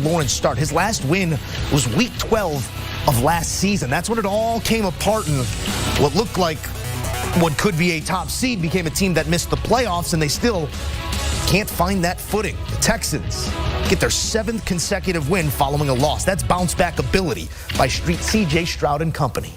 Lawrence start. His last win was week 12 of last season. That's when it all came apart, and what looked like what could be a top seed became a team that missed the playoffs, and they still can't find that footing. The Texans get their 7th consecutive win following a loss. That's bounce back ability by C.J. Stroud and company.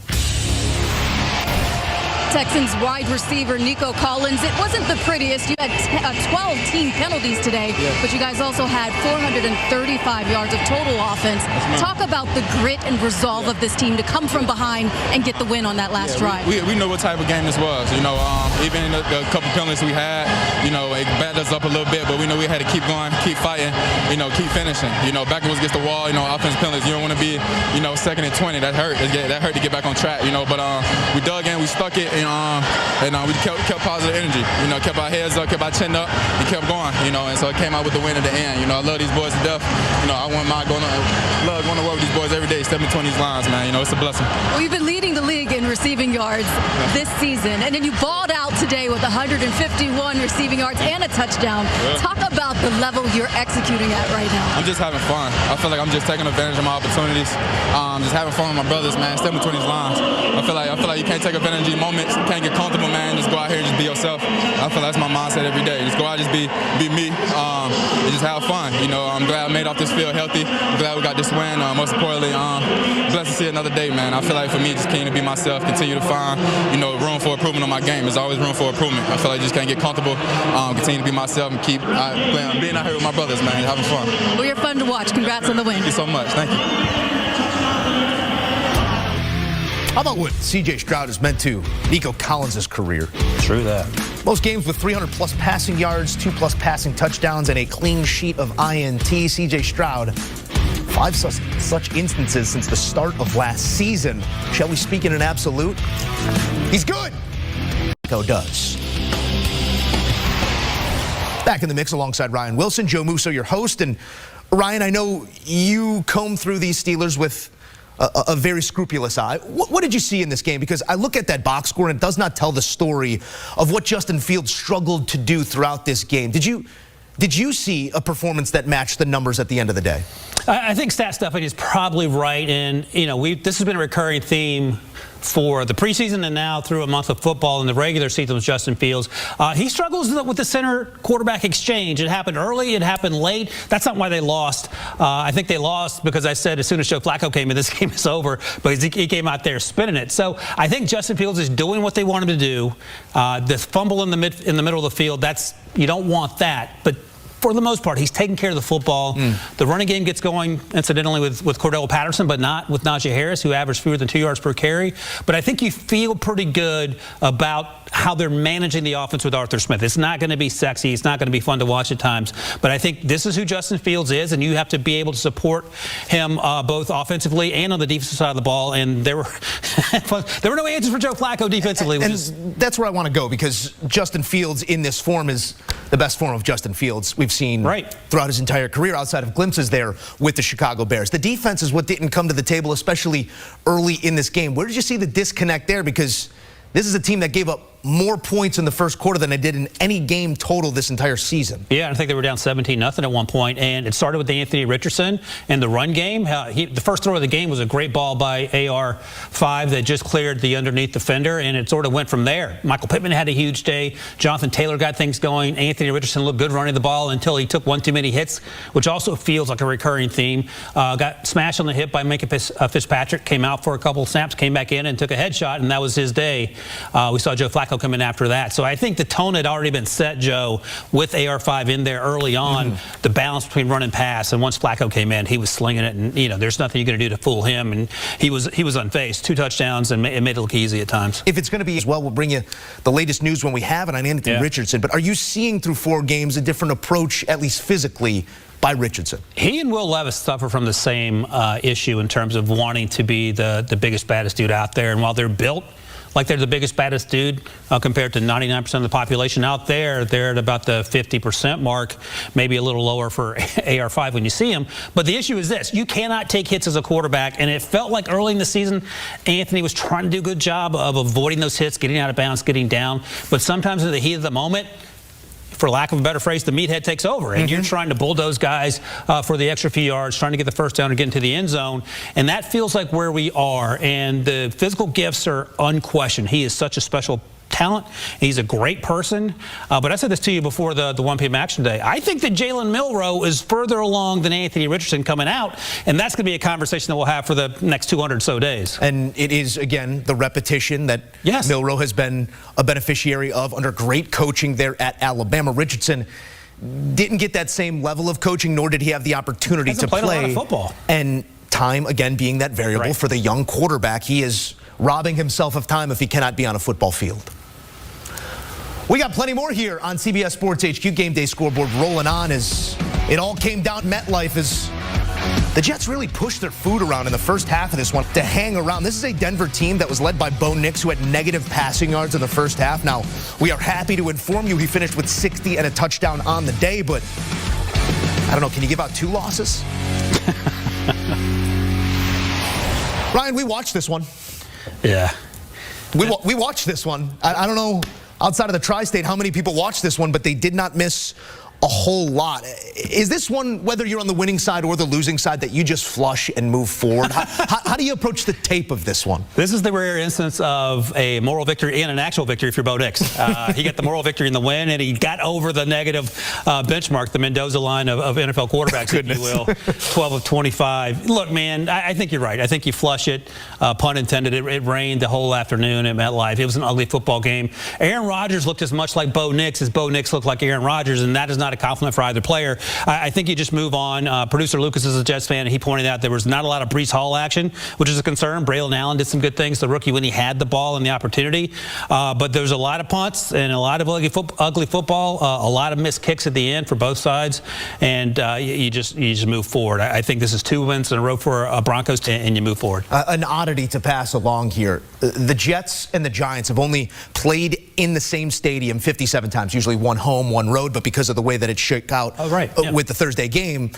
Texans wide receiver Nico Collins. It wasn't the prettiest. You had 12 team penalties today, but you guys also had 435 yards of total offense. Talk about the grit and resolve of this team to come from behind and get the win on that last drive. We know what type of game this was. You know, even in the couple penalties we had, you know, it backed us up a little bit, but we know we had to keep going, keep fighting, you know, keep finishing. You know, back against the wall, you know, offensive penalties. You don't want to be, you know, 2nd and 20. That hurt. That hurt to get back on track, you know, but we dug in, we stuck it, and we kept positive energy, you know, kept our heads up, kept our chin up, and kept going, you know, and so it came out with the win at the end. You know, I love these boys to death. You know, I love going to work with these boys every day, stepping between these lines, man. You know, it's a blessing. Well, you've been leading the league in receiving yards this season, and then you balled out today with 151 receiving yards and a touchdown. Talk about the level you're executing at right now. I'm just having fun. I feel like I'm just taking advantage of my opportunities, just having fun with my brothers, man, stepping between these lines. I feel like you can't take advantage of these moments. You can't get comfortable, man. Just go out here and just be yourself. I feel that's my mindset every day. Just go out, just be me, and just have fun. You know, I'm glad I made off this field healthy. I'm glad we got this win. Most importantly, blessed to see another day, man. I feel like for me, just continue to be myself, continue to find, you know, room for improvement on my game. There's always room for improvement. I feel like I just can't get comfortable, continue to be myself, and keep being out here with my brothers, man, having fun. Well, you're fun to watch. Congrats on the win. Thank you so much. Thank you. How about what C.J. Stroud has meant to Nico Collins' career? True that. Most games with 300-plus passing yards, 2+ passing touchdowns, and a clean sheet of INT. C.J. Stroud, 5 such instances since the start of last season. Shall we speak in an absolute? He's good. Nico does. Back in the mix alongside Ryan Wilson, Joe Musso, your host. And Ryan, I know you comb through these Steelers with a very scrupulous eye. What did you see in this game? Because I look at that box score and it does not tell the story of what Justin Fields struggled to do throughout this game. Did you see a performance that matched the numbers at the end of the day? I think Stat Stuffing is probably right, and you know this has been a recurring theme for the preseason and now through a month of football in the regular season with Justin Fields. He struggles with the center quarterback exchange. It happened early, it happened late. That's not why they lost. I think they lost because I said as soon as Joe Flacco came in, this game is over, because he came out there spinning it. So I think Justin Fields is doing what they want him to do. The fumble in the middle of the field, you don't want that. But for the most part, he's taking care of the football. The running game gets going, incidentally, with Cordell Patterson, but not with Najee Harris, who averaged fewer than 2 yards per carry. But I think you feel pretty good about how they're managing the offense with Arthur Smith. It's not going to be sexy. It's not going to be fun to watch at times. But I think this is who Justin Fields is, and you have to be able to support him both offensively and on the defensive side of the ball. And there were no answers for Joe Flacco defensively. And that's where I want to go, because Justin Fields in this form is the best form of Justin Fields we've seen throughout his entire career, outside of glimpses there with the Chicago Bears. The defense is what didn't come to the table, especially early in this game. Where did you see the disconnect there? Because this is a team that gave up more points in the first quarter than they did in any game total this entire season. Yeah, I think they were down 17-0 at one point, and it started with Anthony Richardson and the run game. The first throw of the game was a great ball by AR5 that just cleared the underneath defender, and it sort of went from there. Michael Pittman had a huge day. Jonathan Taylor got things going. Anthony Richardson looked good running the ball until he took one too many hits, which also feels like a recurring theme. Got smashed on the hip by Minkah Fitzpatrick, came out for a couple snaps, came back in and took a headshot, and that was his day. We saw Joe Flacco come in after that. So I think the tone had already been set, Joe, with AR5 in there early on, the balance between run and pass. And once Flacco came in, he was slinging it, and there's nothing you're going to do to fool him. And he was unfazed. 2 touchdowns, and it made it look easy at times. If it's going to be as well, we'll bring you the latest news when we have it on Anthony Richardson. But are you seeing through 4 games a different approach, at least physically, by Richardson? He and Will Levis suffer from the same issue in terms of wanting to be the biggest, baddest dude out there. And while they're built like they're the biggest, baddest dude compared to 99% of the population out there, they're at about the 50% mark, maybe a little lower for AR5 when you see him. But the issue is this: you cannot take hits as a quarterback, and it felt like early in the season Anthony was trying to do a good job of avoiding those hits, getting out of bounds, getting down. But sometimes in the heat of the moment, for lack of a better phrase, the meathead takes over, and you're trying to bulldoze guys for the extra few yards, trying to get the first down and get into the end zone, and that feels like where we are. And the physical gifts are unquestioned. He is such a special talent. He's a great person. But I said this to you before the 1 p.m. action day. I think that Jalen Milroe is further along than Anthony Richardson coming out, and that's going to be a conversation that we'll have for the next 200 so days. And it is, again, the repetition that Milroe has been a beneficiary of under great coaching there at Alabama. Richardson didn't get that same level of coaching, nor did he have the opportunity to play a lot of football. And time, again, being that variable for the young quarterback, he is robbing himself of time if he cannot be on a football field. We got plenty more here on CBS Sports HQ. Game Day Scoreboard rolling on as it all came down MetLife as the Jets really pushed their food around in the first half of this one to hang around. This is a Denver team that was led by Bo Nix, who had negative passing yards in the first half. Now, we are happy to inform you he finished with 60 and a touchdown on the day, but I don't know, can you give out 2 losses? Ryan, we watched this one. Yeah. We watched this one. I don't know outside of the tri-state how many people watched this one, but they did not miss a whole lot. Is this one, whether you're on the winning side or the losing side, that you just flush and move forward? How do you approach the tape of this one? This is the rare instance of a moral victory and an actual victory if you're Bo Nix. He got the moral victory in the win, and he got over the negative benchmark, the Mendoza line of NFL quarterbacks, if you will. 12 of 25. Look, man, I think you're right. I think you flush it, pun intended. It rained the whole afternoon at MetLife. It was an ugly football game. Aaron Rodgers looked as much like Bo Nix as Bo Nix looked like Aaron Rodgers, and that is not a compliment for either player. I think you just move on. Producer Lucas is a Jets fan, and he pointed out there was not a lot of Breece Hall action, which is a concern. Braylon Allen did some good things, the rookie, when he had the ball and the opportunity. But there's a lot of punts and a lot of ugly football, a lot of missed kicks at the end for both sides, and you just move forward. I think this is 2 wins in a row for Broncos, and you move forward. An oddity to pass along here. The Jets and the Giants have only played in the same stadium 57 times, usually one home, one road, but because of the way that it shook out with the Thursday game,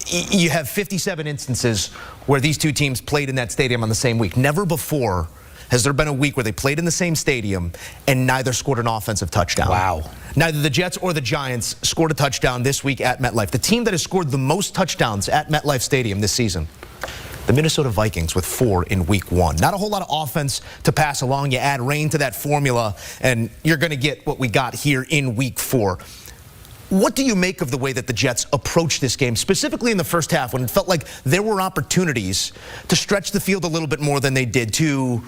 you have 57 instances where these two teams played in that stadium on the same week. Never before has there been a week where they played in the same stadium and neither scored an offensive touchdown. Wow. Neither the Jets or the Giants scored a touchdown this week at MetLife. The team that has scored the most touchdowns at MetLife Stadium this season, the Minnesota Vikings, with 4 in week 1. Not a whole lot of offense to pass along. You add rain to that formula, and you're going to get what we got here in week 4. What do you make of the way that the Jets approached this game, specifically in the first half, when it felt like there were opportunities to stretch the field a little bit more than they did, to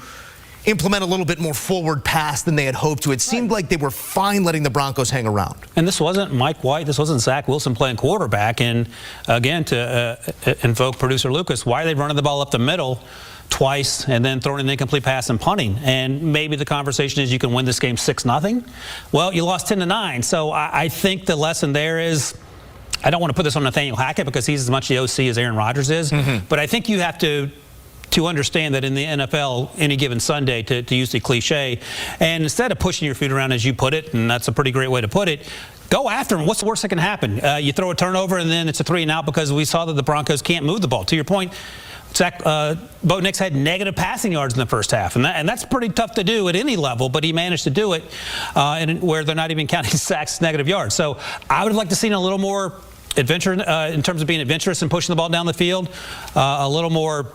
implement a little bit more forward pass than they had hoped to? It seemed like they were fine letting the Broncos hang around. And this wasn't Mike White. This wasn't Zach Wilson playing quarterback. And, again, to invoke producer Lucas, why are they running the ball up the middle twice and then throwing an incomplete pass and punting? And maybe the conversation is you can win this game 6-0. Well, you lost 10-9. So I think the lesson there is, I don't want to put this on Nathaniel Hackett because he's as much the OC as Aaron Rodgers is, but I think you have to understand that in the NFL, any given Sunday, to use the cliche, and instead of pushing your feet around, as you put it, and that's a pretty great way to put it, go after them. What's the worst that can happen? You throw a turnover and then it's a 3-and-out because we saw that the Broncos can't move the ball. To your point, Bo Nix had negative passing yards in the first half, and that's pretty tough to do at any level, but he managed to do it where they're not even counting sacks, negative yards. So I would have liked to see a little more adventure in terms of being adventurous and pushing the ball down the field, a little more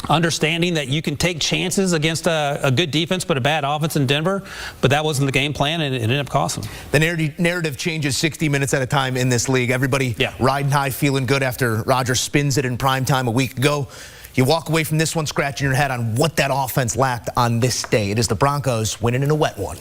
understanding that you can take chances against a good defense but a bad offense in Denver, but that wasn't the game plan, and it ended up costing them. The narrative changes 60 minutes at a time in this league. Everybody riding high, feeling good after Rodgers spins it in prime time a week ago. You walk away from this one scratching your head on what that offense lacked on this day. It is the Broncos winning in a wet one.